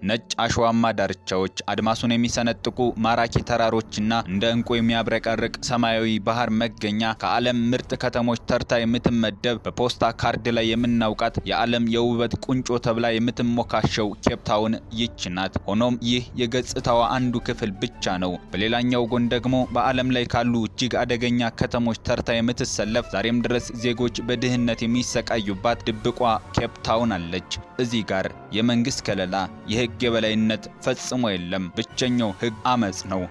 ነጭ አሸዋማ ዳርቻዎች፣ አድማሱን የሚሰነጥቁ ማራኪ ተራሮችና እንደ እንቁ የሚያብረቀርቅ ሰማያዊ ባህር መገኛ ከዓለም ምርጥ ከተሞች ተርታ የምትመደብ በፖስታ ካርድ ላይ የምናውቃት የዓለም የውበት ቁንጮ ተብላ የምትሞካሸው ኬፕ ታውን ይህች ናት። ሆኖም ይህ የገጽታዋ አንዱ ክፍል ብቻ ነው። በሌላኛው ጎን ደግሞ በዓለም ላይ ካሉ እጅግ አደገኛ ከተሞች ተርታ የምትሰለፍ ዛሬም ድረስ ዜጎች በድህነት የሚሰቃዩባት ድብቋ ኬፕ ታውን አለች። እዚህ ጋር የመንግስት ከለላ፣ የህግ የበላይነት ፈጽሞ የለም። ብቸኛው ህግ አመጽ ነው።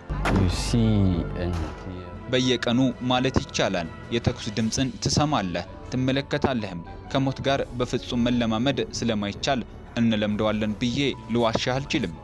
በየቀኑ ማለት ይቻላል የተኩስ ድምጽን ትሰማለህ፣ ትመለከታለህም። ከሞት ጋር በፍጹም መለማመድ ስለማይቻል እንለምደዋለን ብዬ ልዋሽህ አልችልም።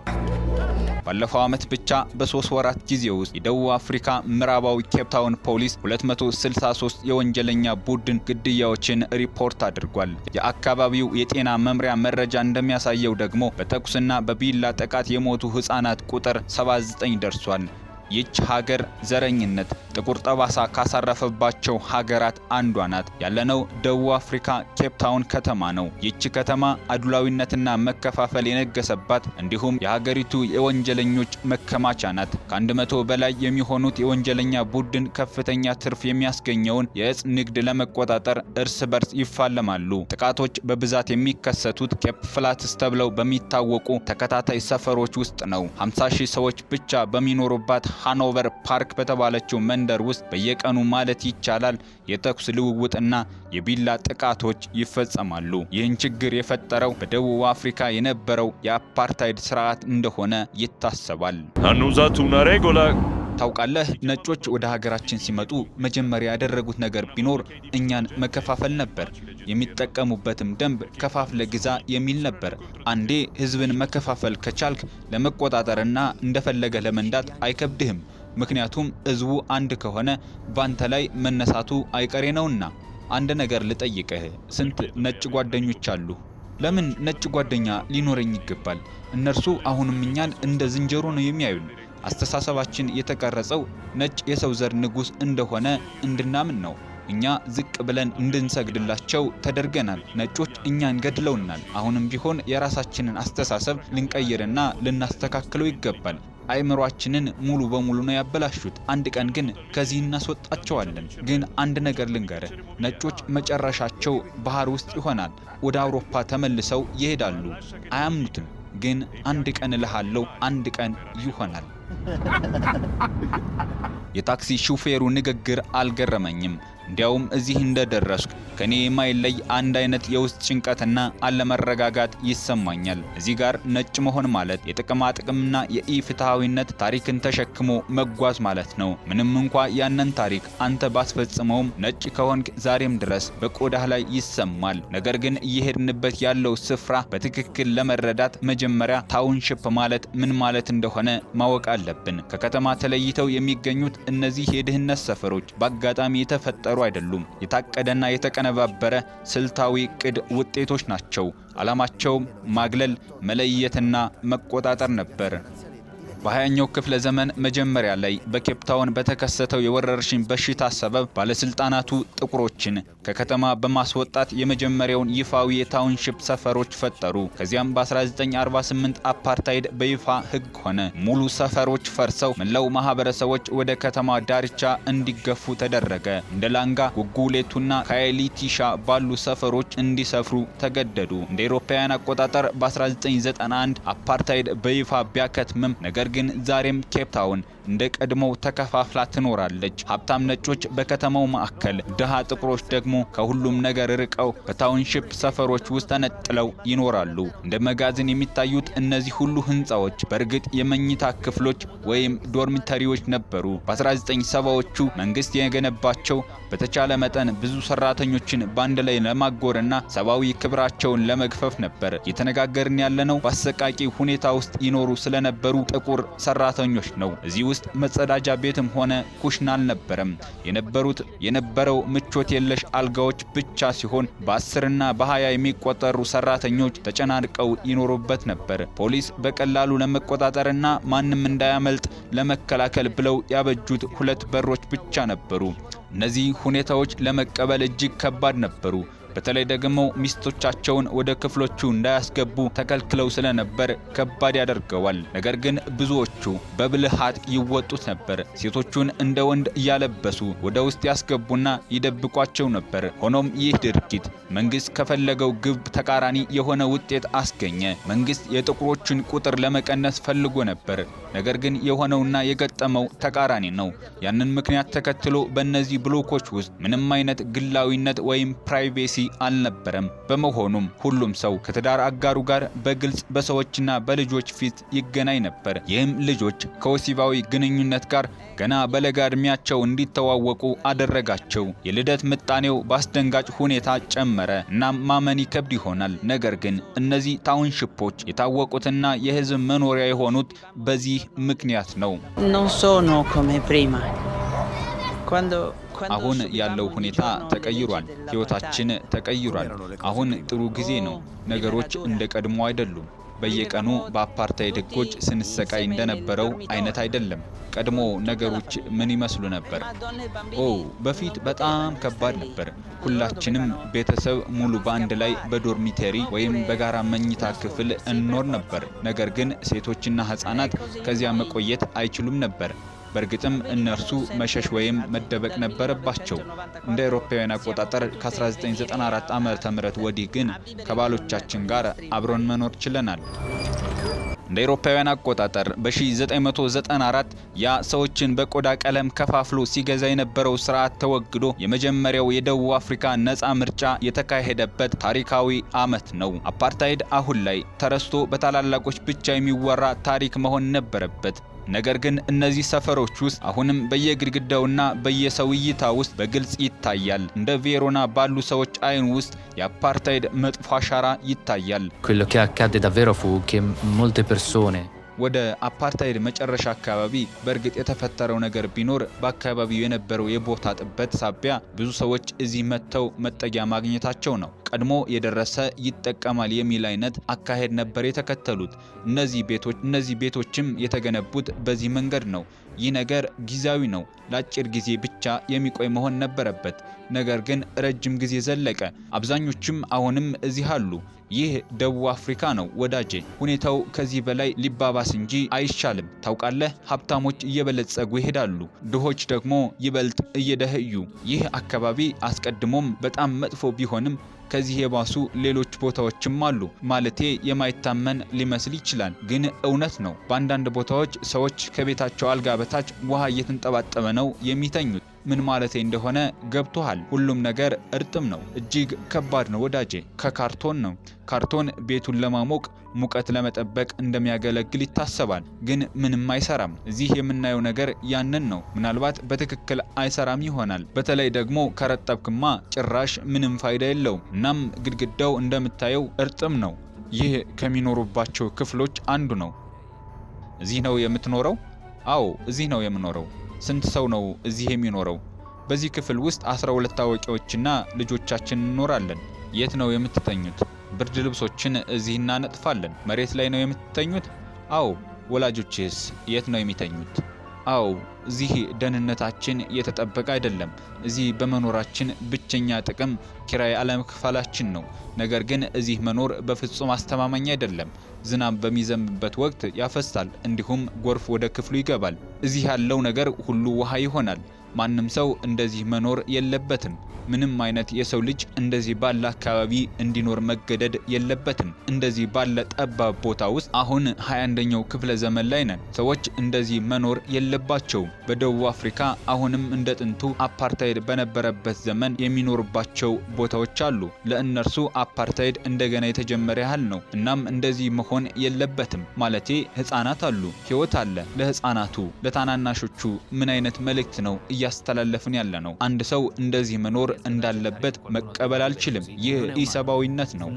ባለፈው ዓመት ብቻ በ3 ወራት ጊዜ ውስጥ የደቡብ አፍሪካ ምዕራባዊ ኬፕ ታውን ፖሊስ 263 የወንጀለኛ ቡድን ግድያዎችን ሪፖርት አድርጓል። የአካባቢው የጤና መምሪያ መረጃ እንደሚያሳየው ደግሞ በተኩስና በቢላ ጥቃት የሞቱ ህፃናት ቁጥር 79 ደርሷል። ይህች ሀገር ዘረኝነት ጥቁር ጠባሳ ካሳረፈባቸው ሀገራት አንዷ ናት። ያለነው ደቡብ አፍሪካ ኬፕ ታውን ከተማ ነው። ይህች ከተማ አድሏዊነትና መከፋፈል የነገሰባት እንዲሁም የሀገሪቱ የወንጀለኞች መከማቻ ናት። ከ100 በላይ የሚሆኑት የወንጀለኛ ቡድን ከፍተኛ ትርፍ የሚያስገኘውን የእጽ ንግድ ለመቆጣጠር እርስ በርስ ይፋለማሉ። ጥቃቶች በብዛት የሚከሰቱት ኬፕ ፍላትስ ተብለው በሚታወቁ ተከታታይ ሰፈሮች ውስጥ ነው። 50,000 ሰዎች ብቻ በሚኖሩባት ሃኖቨር ፓርክ በተባለችው መንደር ውስጥ በየቀኑ ማለት ይቻላል የተኩስ ልውውጥና የቢላ ጥቃቶች ይፈጸማሉ። ይህን ችግር የፈጠረው በደቡብ አፍሪካ የነበረው የአፓርታይድ ስርዓት እንደሆነ ይታሰባል። ታውቃለህ፣ ነጮች ወደ ሀገራችን ሲመጡ መጀመሪያ ያደረጉት ነገር ቢኖር እኛን መከፋፈል ነበር። የሚጠቀሙበትም ደንብ ከፋፍለ ግዛ የሚል ነበር። አንዴ ህዝብን መከፋፈል ከቻልክ ለመቆጣጠርና እንደፈለገ ለመንዳት አይከብድህም። ምክንያቱም ህዝቡ አንድ ከሆነ ባንተ ላይ መነሳቱ አይቀሬ ነውና። አንድ ነገር ልጠይቅህ፣ ስንት ነጭ ጓደኞች አሉ? ለምን ነጭ ጓደኛ ሊኖረኝ ይገባል? እነርሱ አሁንም እኛን እንደ ዝንጀሮ ነው የሚያዩን። አስተሳሰባችን የተቀረጸው ነጭ የሰው ዘር ንጉስ እንደሆነ እንድናምን ነው። እኛ ዝቅ ብለን እንድንሰግድላቸው ተደርገናል። ነጮች እኛን ገድለውናል። አሁንም ቢሆን የራሳችንን አስተሳሰብ ልንቀይርና ልናስተካክለው ይገባል። አይምሯችንን ሙሉ በሙሉ ነው ያበላሹት። አንድ ቀን ግን ከዚህ እናስወጣቸዋለን። ግን አንድ ነገር ልንገርህ፣ ነጮች መጨረሻቸው ባህር ውስጥ ይሆናል። ወደ አውሮፓ ተመልሰው ይሄዳሉ። አያምኑትም። ግን አንድ ቀን እልሃለሁ፣ አንድ ቀን ይሆናል። የታክሲ ሹፌሩ ንግግር አልገረመኝም። እንዲያውም እዚህ እንደደረስኩ ከኔ የማይለይ አንድ አይነት የውስጥ ጭንቀትና አለመረጋጋት ይሰማኛል። እዚህ ጋር ነጭ መሆን ማለት የጥቅማ ጥቅምና የኢፍትሃዊነት ታሪክን ተሸክሞ መጓዝ ማለት ነው። ምንም እንኳ ያንን ታሪክ አንተ ባስፈጽመውም ነጭ ከሆንክ ዛሬም ድረስ በቆዳህ ላይ ይሰማል። ነገር ግን እየሄድንበት ያለው ስፍራ በትክክል ለመረዳት መጀመሪያ ታውንሺፕ ማለት ምን ማለት እንደሆነ ማወቅ አለብን። ከከተማ ተለይተው የሚገኙት እነዚህ የድህነት ሰፈሮች በአጋጣሚ የተፈጠሩ አይደሉም። የታቀደና የተቀነባበረ ስልታዊ ቅድ ውጤቶች ናቸው። ዓላማቸውም ማግለል፣ መለየትና መቆጣጠር ነበር። በ20ኛው ክፍለ ዘመን መጀመሪያ ላይ በኬፕ ታውን በተከሰተው የወረርሽኝ በሽታ ሰበብ ባለስልጣናቱ ጥቁሮችን ከከተማ በማስወጣት የመጀመሪያውን ይፋዊ የታውንሺፕ ሰፈሮች ፈጠሩ። ከዚያም በ1948 አፓርታይድ በይፋ ሕግ ሆነ። ሙሉ ሰፈሮች ፈርሰው መላው ማህበረሰቦች ወደ ከተማ ዳርቻ እንዲገፉ ተደረገ። እንደ ላንጋ፣ ጉጉሌቱና ካይሊቲሻ ባሉ ሰፈሮች እንዲሰፍሩ ተገደዱ። እንደ አውሮፓውያን አቆጣጠር በ1991 አፓርታይድ በይፋ ቢያከትምም ነገር ግን ዛሬም ኬፕ ታውን እንደ ቀድሞው ተከፋፍላ ትኖራለች። ሀብታም ነጮች በከተማው ማዕከል፣ ድሃ ጥቁሮች ደግሞ ከሁሉም ነገር ርቀው በታውንሺፕ ሰፈሮች ውስጥ ተነጥለው ይኖራሉ። እንደ መጋዘን የሚታዩት እነዚህ ሁሉ ህንጻዎች በእርግጥ የመኝታ ክፍሎች ወይም ዶርሚተሪዎች ነበሩ። በ1970ዎቹ መንግስት የገነባቸው በተቻለ መጠን ብዙ ሰራተኞችን ባንድ ላይ ለማጎርና ሰብአዊ ክብራቸውን ለመግፈፍ ነበር። የተነጋገርን ያለነው በአሰቃቂ ሁኔታ ውስጥ ይኖሩ ስለነበሩ ጥቁር ሰራተኞች ነው። እዚህ ውስጥ መጸዳጃ ቤትም ሆነ ኩሽና አልነበረም። የነበረው ምቾት የለሽ አልጋዎች ብቻ ሲሆን በ10ና በ20 የሚቆጠሩ ሰራተኞች ተጨናንቀው ይኖሩበት ነበር። ፖሊስ በቀላሉ ለመቆጣጠርና ማንም እንዳያመልጥ ለመከላከል ብለው ያበጁት 2 በሮች ብቻ ነበሩ። እነዚህ ሁኔታዎች ለመቀበል እጅግ ከባድ ነበሩ። በተለይ ደግሞ ሚስቶቻቸውን ወደ ክፍሎቹ እንዳያስገቡ ተከልክለው ስለነበር ከባድ ያደርገዋል። ነገር ግን ብዙዎቹ በብልሃት ይወጡት ነበር። ሴቶቹን እንደ ወንድ እያለበሱ ወደ ውስጥ ያስገቡና ይደብቋቸው ነበር። ሆኖም ይህ ድርጊት መንግስት ከፈለገው ግብ ተቃራኒ የሆነ ውጤት አስገኘ። መንግስት የጥቁሮችን ቁጥር ለመቀነስ ፈልጎ ነበር። ነገር ግን የሆነውና የገጠመው ተቃራኒ ነው። ያንን ምክንያት ተከትሎ በእነዚህ ብሎኮች ውስጥ ምንም አይነት ግላዊነት ወይም ፕራይቬሲ አልነበረም። በመሆኑም ሁሉም ሰው ከትዳር አጋሩ ጋር በግልጽ በሰዎችና በልጆች ፊት ይገናኝ ነበር። ይህም ልጆች ከወሲባዊ ግንኙነት ጋር ገና በለጋ ዕድሜያቸው እንዲተዋወቁ አደረጋቸው። የልደት ምጣኔው በአስደንጋጭ ሁኔታ ጨመረ። እናም ማመን ይከብድ ይሆናል። ነገር ግን እነዚህ ታውንሺፖች የታወቁትና የህዝብ መኖሪያ የሆኑት በዚህ ምክንያት ነው። አሁን ያለው ሁኔታ ተቀይሯል። ህይወታችን ተቀይሯል። አሁን ጥሩ ጊዜ ነው። ነገሮች እንደ ቀድሞ አይደሉም። በየቀኑ በአፓርታይድ ህጎች ስንሰቃይ እንደነበረው አይነት አይደለም። ቀድሞ ነገሮች ምን ይመስሉ ነበር? በፊት በጣም ከባድ ነበር። ሁላችንም ቤተሰብ ሙሉ በአንድ ላይ በዶርሚተሪ ወይም በጋራ መኝታ ክፍል እንኖር ነበር። ነገር ግን ሴቶችና ህፃናት ከዚያ መቆየት አይችሉም ነበር። በእርግጥም እነርሱ መሸሽ ወይም መደበቅ ነበረባቸው። እንደ አውሮፓውያን አቆጣጠር ከ1994 ዓ.ም ወዲህ ግን ከባሎቻችን ጋር አብረን መኖር ችለናል። እንደ አውሮፓውያን አቆጣጠር በ1994 ያ ሰዎችን በቆዳ ቀለም ከፋፍሎ ሲገዛ የነበረው ስርዓት ተወግዶ የመጀመሪያው የደቡብ አፍሪካ ነፃ ምርጫ የተካሄደበት ታሪካዊ ዓመት ነው። አፓርታይድ አሁን ላይ ተረስቶ በታላላቆች ብቻ የሚወራ ታሪክ መሆን ነበረበት። ነገር ግን እነዚህ ሰፈሮች ውስጥ አሁንም በየግድግዳውና በየሰው እይታ ውስጥ በግልጽ ይታያል። እንደ ቬሮና ባሉ ሰዎች አይን ውስጥ የአፓርታይድ መጥፎ አሻራ ይታያል። Quello che accadde davvero fu che molte persone ወደ አፓርታይድ መጨረሻ አካባቢ በእርግጥ የተፈጠረው ነገር ቢኖር በአካባቢው የነበረው የቦታ ጥበት ሳቢያ ብዙ ሰዎች እዚህ መጥተው መጠጊያ ማግኘታቸው ነው። ቀድሞ የደረሰ ይጠቀማል የሚል አይነት አካሄድ ነበር የተከተሉት። እነዚህ ቤቶችም የተገነቡት በዚህ መንገድ ነው። ይህ ነገር ጊዜያዊ ነው፣ ለአጭር ጊዜ ብቻ የሚቆይ መሆን ነበረበት። ነገር ግን ረጅም ጊዜ ዘለቀ። አብዛኞቹም አሁንም እዚህ አሉ። ይህ ደቡብ አፍሪካ ነው ወዳጄ። ሁኔታው ከዚህ በላይ ሊባባስ እንጂ አይሻልም። ታውቃለህ፣ ሀብታሞች እየበለጸጉ ይሄዳሉ፣ ድሆች ደግሞ ይበልጥ እየደህዩ። ይህ አካባቢ አስቀድሞም በጣም መጥፎ ቢሆንም ከዚህ የባሱ ሌሎች ቦታዎችም አሉ። ማለቴ የማይታመን ሊመስል ይችላል፣ ግን እውነት ነው። በአንዳንድ ቦታዎች ሰዎች ከቤታቸው አልጋ በታች ውሃ እየተንጠባጠበ ነው የሚተኙት። ምን ማለቴ እንደሆነ ገብቶሃል? ሁሉም ነገር እርጥም ነው። እጅግ ከባድ ነው ወዳጄ። ከካርቶን ነው። ካርቶን ቤቱን ለማሞቅ ሙቀት ለመጠበቅ እንደሚያገለግል ይታሰባል፣ ግን ምንም አይሰራም። እዚህ የምናየው ነገር ያንን ነው። ምናልባት በትክክል አይሰራም ይሆናል። በተለይ ደግሞ ከረጠብክማ ጭራሽ ምንም ፋይዳ የለውም። እናም ግድግዳው እንደምታየው እርጥም ነው። ይህ ከሚኖሩባቸው ክፍሎች አንዱ ነው። እዚህ ነው የምትኖረው? አዎ፣ እዚህ ነው የምኖረው። ስንት ሰው ነው እዚህ የሚኖረው? በዚህ ክፍል ውስጥ 12 አዋቂዎችና ልጆቻችን እንኖራለን። የት ነው የምትተኙት? ብርድ ልብሶችን እዚህ እናነጥፋለን። መሬት ላይ ነው የምትተኙት? አዎ። ወላጆችስ የት ነው የሚተኙት? አዎ። እዚህ ደህንነታችን የተጠበቀ አይደለም። እዚህ በመኖራችን ብቸኛ ጥቅም ኪራይ አለመክፈላችን ነው። ነገር ግን እዚህ መኖር በፍጹም አስተማማኝ አይደለም። ዝናብ በሚዘንብበት ወቅት ያፈሳል፣ እንዲሁም ጎርፍ ወደ ክፍሉ ይገባል። እዚህ ያለው ነገር ሁሉ ውሃ ይሆናል። ማንም ሰው እንደዚህ መኖር የለበትም። ምንም አይነት የሰው ልጅ እንደዚህ ባለ አካባቢ እንዲኖር መገደድ የለበትም። እንደዚህ ባለ ጠባብ ቦታ ውስጥ አሁን 21ኛው ክፍለ ዘመን ላይ ነን። ሰዎች እንደዚህ መኖር የለባቸውም። በደቡብ አፍሪካ አሁንም እንደ ጥንቱ አፓርታይድ በነበረበት ዘመን የሚኖርባቸው ቦታዎች አሉ። ለእነርሱ አፓርታይድ እንደገና የተጀመረ ያህል ነው። እናም እንደዚህ መሆን የለበትም። ማለቴ ህፃናት አሉ፣ ህይወት አለ። ለህፃናቱ ለታናናሾቹ ምን አይነት መልእክት ነው እያስተላለፍን ያለ ነው? አንድ ሰው እንደዚህ መኖር እንዳለበት መቀበል አልችልም። ይህ ኢሰባዊነት ነው።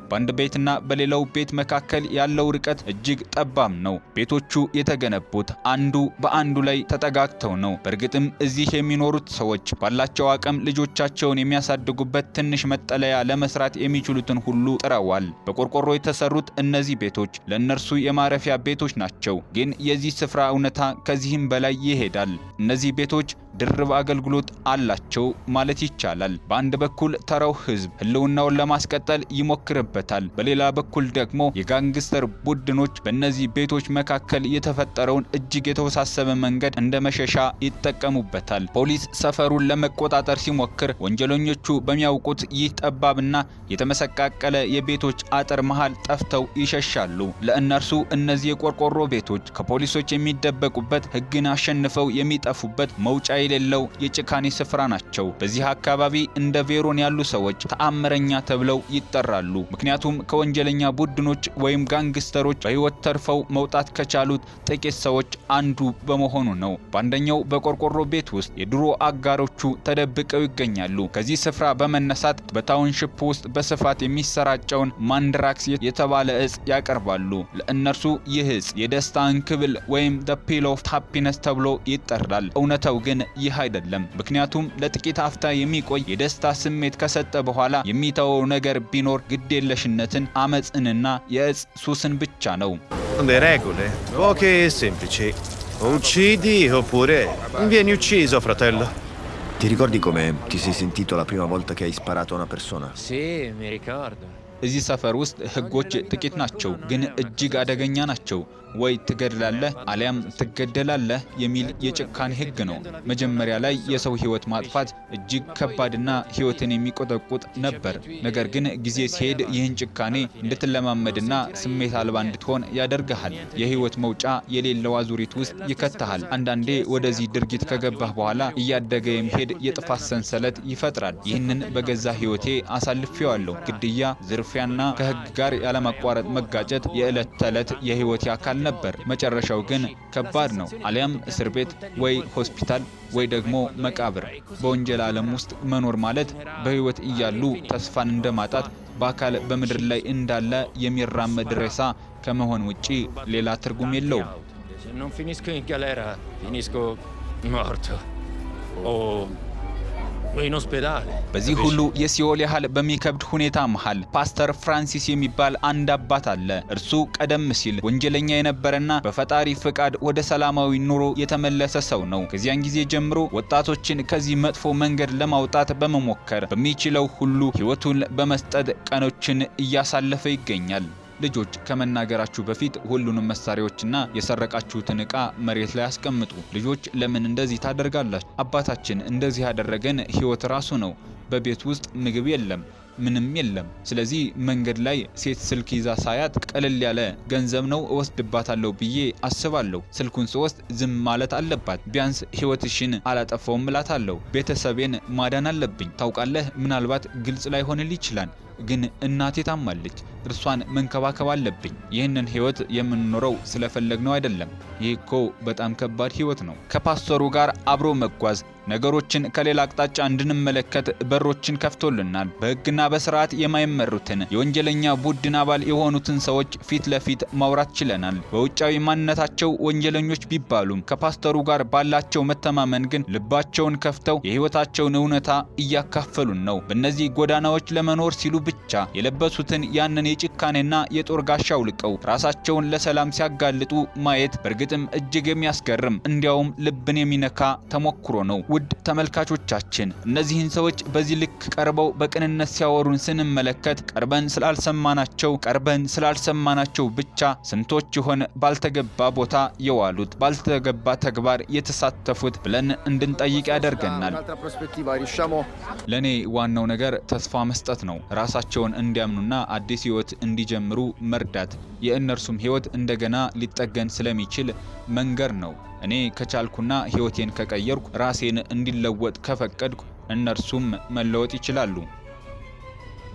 በአንድ ቤትና በሌላው ቤት መካከል ያለው ርቀት እጅግ ጠባብ ነው። ቤቶቹ የተገነቡት አንዱ በአንዱ ላይ ተጠጋግተው ነው። በእርግጥም እዚህ የሚኖሩት ሰዎች ባላቸው አቅም ልጆቻቸውን የሚያሳድጉበት ትንሽ መጠለያ ለመስራት የሚችሉትን ሁሉ ጥረዋል። በቆርቆሮ የተሰሩት እነዚህ ቤቶች ለእነርሱ የማረፊያ ቤቶች ናቸው። ግን የዚህ ስፍራ እውነታ ከዚህም በላይ ይሄዳል። እነዚህ ቤቶች ድርብ አገልግሎት አላቸው ማለት ይቻላል። በአንድ በኩል ተራው ህዝብ ህልውናውን ለማስቀጠል ይሞክርበታል፣ በሌላ በኩል ደግሞ የጋንግስተር ቡድኖች በእነዚህ ቤቶች መካከል የተፈጠረውን እጅግ የተወሳሰበ መንገድ እንደ መሸሻ ይጠቀሙበታል። ፖሊስ ሰፈሩን ለመቆጣጠር ሲሞክር ወንጀለኞቹ በሚያውቁት ይህ ጠባብና የተመሰቃቀለ የቤቶች አጥር መሃል ጠፍተው ይሸሻሉ። ለእነርሱ እነዚህ የቆርቆሮ ቤቶች ከፖሊሶች የሚደበቁበት፣ ህግን አሸንፈው የሚጠፉበት መውጫ የሌለው የጭካኔ ስፍራ ናቸው። በዚህ አካባቢ እንደ ቬሮን ያሉ ሰዎች ተአምረኛ ተብለው ይጠራሉ። ምክንያቱም ከወንጀለኛ ቡድኖች ወይም ጋንግስተሮች በህይወት ተርፈው መውጣት ከቻሉት ጥቂት ሰዎች አንዱ በመሆኑ ነው። በአንደኛው በቆርቆሮ ቤት ውስጥ የድሮ አጋሮቹ ተደብቀው ይገኛሉ። ከዚህ ስፍራ በመነሳት በታውንሺፕ ውስጥ በስፋት የሚሰራጨውን ማንድራክስ የተባለ እጽ ያቀርባሉ። ለእነርሱ ይህ እጽ የደስታ እንክብል ወይም the pill of happiness ተብሎ ይጠራል። እውነታው ግን ይህ አይደለም። ምክንያቱም ለጥቂት አፍታ የሚቆይ የደስታ ስሜት ከሰጠ በኋላ የሚተወው ነገር ቢኖር ግዴለሽነትን፣ አመጽንና የእጽ ሱስን ብቻ ነው። Le regole, poche e semplici. O uccidi oppure vieni ucciso, fratello. Ti ricordi come ti sei sentito la prima volta che hai sparato a una persona? Sì, mi ricordo. እዚህ ሰፈር ውስጥ ህጎች ጥቂት ናቸው፣ ግን እጅግ አደገኛ ናቸው። ወይ ትገድላለህ አሊያም ትገደላለህ የሚል የጭካኔ ህግ ነው። መጀመሪያ ላይ የሰው ህይወት ማጥፋት እጅግ ከባድና ህይወትን የሚቆጠቁጥ ነበር። ነገር ግን ጊዜ ሲሄድ ይህን ጭካኔ እንድትለማመድና ስሜት አልባ እንድትሆን ያደርግሃል። የህይወት መውጫ የሌለው አዙሪት ውስጥ ይከተሃል። አንዳንዴ ወደዚህ ድርጊት ከገባህ በኋላ እያደገ የሚሄድ የጥፋት ሰንሰለት ይፈጥራል። ይህንን በገዛ ህይወቴ አሳልፌዋለሁ። ግድያ፣ ዝርፊያና ከህግ ጋር ያለማቋረጥ መጋጨት የዕለት ተዕለት የህይወቴ አካል ነበር። መጨረሻው ግን ከባድ ነው። አሊያም እስር ቤት ወይ ሆስፒታል ወይ ደግሞ መቃብር። በወንጀል ዓለም ውስጥ መኖር ማለት በህይወት እያሉ ተስፋን እንደማጣት፣ በአካል በምድር ላይ እንዳለ የሚራመድ ሬሳ ከመሆን ውጪ ሌላ ትርጉም የለውም። Se non finisco in galera, finisco morto. in ospedale. በዚህ ሁሉ የሲኦል ያህል በሚከብድ ሁኔታ መሃል ፓስተር ፍራንሲስ የሚባል አንድ አባት አለ። እርሱ ቀደም ሲል ወንጀለኛ የነበረና በፈጣሪ ፍቃድ ወደ ሰላማዊ ኑሮ የተመለሰ ሰው ነው። ከዚያን ጊዜ ጀምሮ ወጣቶችን ከዚህ መጥፎ መንገድ ለማውጣት በመሞከር በሚችለው ሁሉ ህይወቱን በመስጠት ቀኖችን እያሳለፈ ይገኛል። ልጆች ከመናገራችሁ በፊት ሁሉንም መሳሪያዎችና የሰረቃችሁትን ዕቃ መሬት ላይ አስቀምጡ። ልጆች ለምን እንደዚህ ታደርጋላችሁ? አባታችን እንደዚህ ያደረገን ህይወት ራሱ ነው። በቤት ውስጥ ምግብ የለም፣ ምንም የለም። ስለዚህ መንገድ ላይ ሴት ስልክ ይዛ ሳያት ቀለል ያለ ገንዘብ ነው እወስድባታለሁ ብዬ አስባለሁ። ስልኩን ስወስድ ዝም ማለት አለባት። ቢያንስ ህይወትሽን አላጠፋውም እላታለሁ። ቤተሰቤን ማዳን አለብኝ። ታውቃለህ፣ ምናልባት ግልጽ ላይሆንልህ ይችላል፣ ግን እናቴ ታማለች። እርሷን መንከባከብ አለብኝ። ይህንን ህይወት የምንኖረው ስለፈለግነው አይደለም። ይህ እኮ በጣም ከባድ ህይወት ነው። ከፓስተሩ ጋር አብሮ መጓዝ ነገሮችን ከሌላ አቅጣጫ እንድንመለከት በሮችን ከፍቶልናል። በህግና በስርዓት የማይመሩትን የወንጀለኛ ቡድን አባል የሆኑትን ሰዎች ፊት ለፊት ማውራት ችለናል። በውጫዊ ማንነታቸው ወንጀለኞች ቢባሉም ከፓስተሩ ጋር ባላቸው መተማመን ግን ልባቸውን ከፍተው የህይወታቸውን እውነታ እያካፈሉን ነው። በእነዚህ ጎዳናዎች ለመኖር ሲሉ ብቻ የለበሱትን ያንን የጭካኔና የጦር ጋሻ አውልቀው ራሳቸውን ለሰላም ሲያጋልጡ ማየት በእርግጥም እጅግ የሚያስገርም እንዲያውም ልብን የሚነካ ተሞክሮ ነው። ውድ ተመልካቾቻችን እነዚህን ሰዎች በዚህ ልክ ቀርበው በቅንነት ሲያወሩን ስንመለከት ቀርበን ስላልሰማናቸው ብቻ ስንቶች ይሆን ባልተገባ ቦታ የዋሉት፣ ባልተገባ ተግባር የተሳተፉት ብለን እንድንጠይቅ ያደርገናል። ለኔ ዋናው ነገር ተስፋ መስጠት ነው። ራሳቸውን እንዲያምኑና አዲስ ህይወት እንዲጀምሩ መርዳት፣ የእነርሱም ህይወት እንደገና ሊጠገን ስለሚችል መንገር ነው። እኔ ከቻልኩና ህይወቴን ከቀየርኩ ራሴን እንዲለወጥ ከፈቀድኩ እነርሱም መለወጥ ይችላሉ።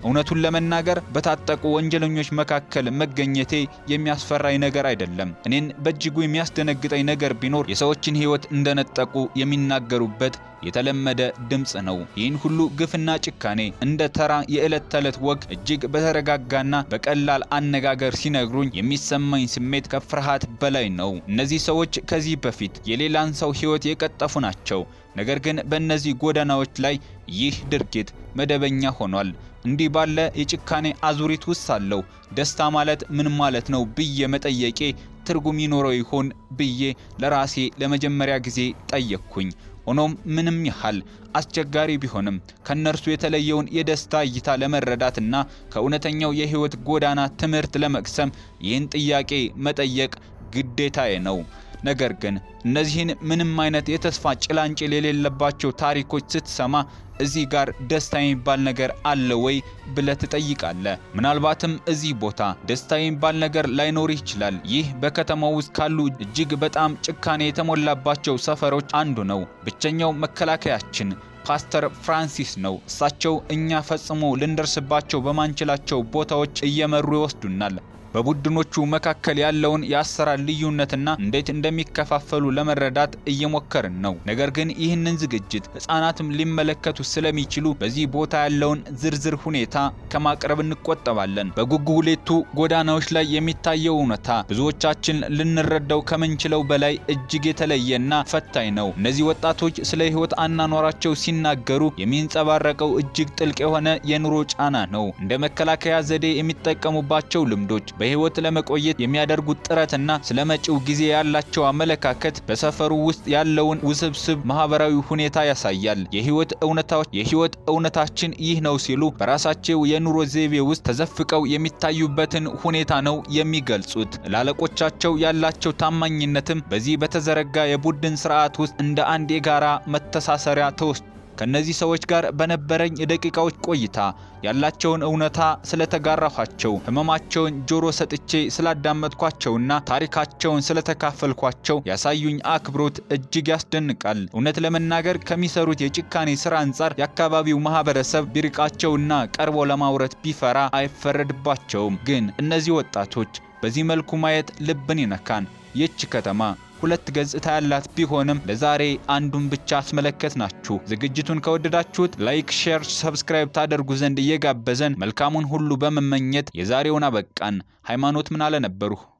እውነቱን ለመናገር በታጠቁ ወንጀለኞች መካከል መገኘቴ የሚያስፈራኝ ነገር አይደለም። እኔን በእጅጉ የሚያስደነግጠኝ ነገር ቢኖር የሰዎችን ህይወት እንደነጠቁ የሚናገሩበት የተለመደ ድምጽ ነው። ይህን ሁሉ ግፍና ጭካኔ እንደ ተራ የዕለት ተዕለት ወግ እጅግ በተረጋጋና በቀላል አነጋገር ሲነግሩኝ የሚሰማኝ ስሜት ከፍርሃት በላይ ነው። እነዚህ ሰዎች ከዚህ በፊት የሌላን ሰው ህይወት የቀጠፉ ናቸው። ነገር ግን በእነዚህ ጎዳናዎች ላይ ይህ ድርጊት መደበኛ ሆኗል። እንዲህ ባለ የጭካኔ አዙሪት ውስጥ ሳለሁ ደስታ ማለት ምን ማለት ነው ብዬ መጠየቄ ትርጉም ይኖረው ይሆን ብዬ ለራሴ ለመጀመሪያ ጊዜ ጠየቅኩኝ። ሆኖም ምንም ያህል አስቸጋሪ ቢሆንም ከነርሱ የተለየውን የደስታ እይታ ለመረዳትና ከእውነተኛው የህይወት ጎዳና ትምህርት ለመቅሰም ይህን ጥያቄ መጠየቅ ግዴታዬ ነው። ነገር ግን እነዚህን ምንም አይነት የተስፋ ጭላንጭል የሌለባቸው ታሪኮች ስትሰማ እዚህ ጋር ደስታ የሚባል ነገር አለ ወይ ብለህ ትጠይቃለህ። ምናልባትም እዚህ ቦታ ደስታ የሚባል ነገር ላይኖር ይችላል። ይህ በከተማው ውስጥ ካሉ እጅግ በጣም ጭካኔ የተሞላባቸው ሰፈሮች አንዱ ነው። ብቸኛው መከላከያችን ፓስተር ፍራንሲስ ነው። እሳቸው እኛ ፈጽሞ ልንደርስባቸው በማንችላቸው ቦታዎች እየመሩ ይወስዱናል። በቡድኖቹ መካከል ያለውን የአሰራር ልዩነትና እንዴት እንደሚከፋፈሉ ለመረዳት እየሞከርን ነው። ነገር ግን ይህንን ዝግጅት ህፃናትም ሊመለከቱ ስለሚችሉ በዚህ ቦታ ያለውን ዝርዝር ሁኔታ ከማቅረብ እንቆጠባለን። በጉጉሌቱ ጎዳናዎች ላይ የሚታየው እውነታ ብዙዎቻችን ልንረዳው ከምንችለው በላይ እጅግ የተለየና ፈታኝ ነው። እነዚህ ወጣቶች ስለ ህይወት አናኗራቸው ሲናገሩ የሚንጸባረቀው እጅግ ጥልቅ የሆነ የኑሮ ጫና ነው። እንደ መከላከያ ዘዴ የሚጠቀሙባቸው ልምዶች፣ በህይወት ለመቆየት የሚያደርጉት ጥረትና ስለመጪው ጊዜ ያላቸው አመለካከት በሰፈሩ ውስጥ ያለውን ውስብስብ ማህበራዊ ሁኔታ ያሳያል። የህይወት እውነታችን ይህ ነው ሲሉ በራሳቸው የኑሮ ዘይቤ ውስጥ ተዘፍቀው የሚታዩበትን ሁኔታ ነው የሚገልጹት። ላለቆቻቸው ያላቸው ታማኝነትም በዚህ በተዘረጋ የቡድን ስርዓት ውስጥ እንደ አንድ የጋራ መተሳሰሪያ ተወስዷል። ከነዚህ ሰዎች ጋር በነበረኝ የደቂቃዎች ቆይታ ያላቸውን እውነታ ስለተጋራኋቸው፣ ህመማቸውን ጆሮ ሰጥቼ ስላዳመጥኳቸውና ታሪካቸውን ስለተካፈልኳቸው ያሳዩኝ አክብሮት እጅግ ያስደንቃል። እውነት ለመናገር ከሚሰሩት የጭካኔ ስራ አንጻር የአካባቢው ማህበረሰብ ቢርቃቸውና ቀርቦ ለማውረት ቢፈራ አይፈረድባቸውም። ግን እነዚህ ወጣቶች በዚህ መልኩ ማየት ልብን ይነካን። ይህች ከተማ ሁለት ገጽታ ያላት ቢሆንም ለዛሬ አንዱን ብቻ አስመለከትናችሁ። ዝግጅቱን ከወደዳችሁት ላይክ፣ ሼር፣ ሰብስክራይብ ታደርጉ ዘንድ እየጋበዘን መልካሙን ሁሉ በመመኘት የዛሬውን አበቃን። ሃይማኖት ምናለ ነበሩ።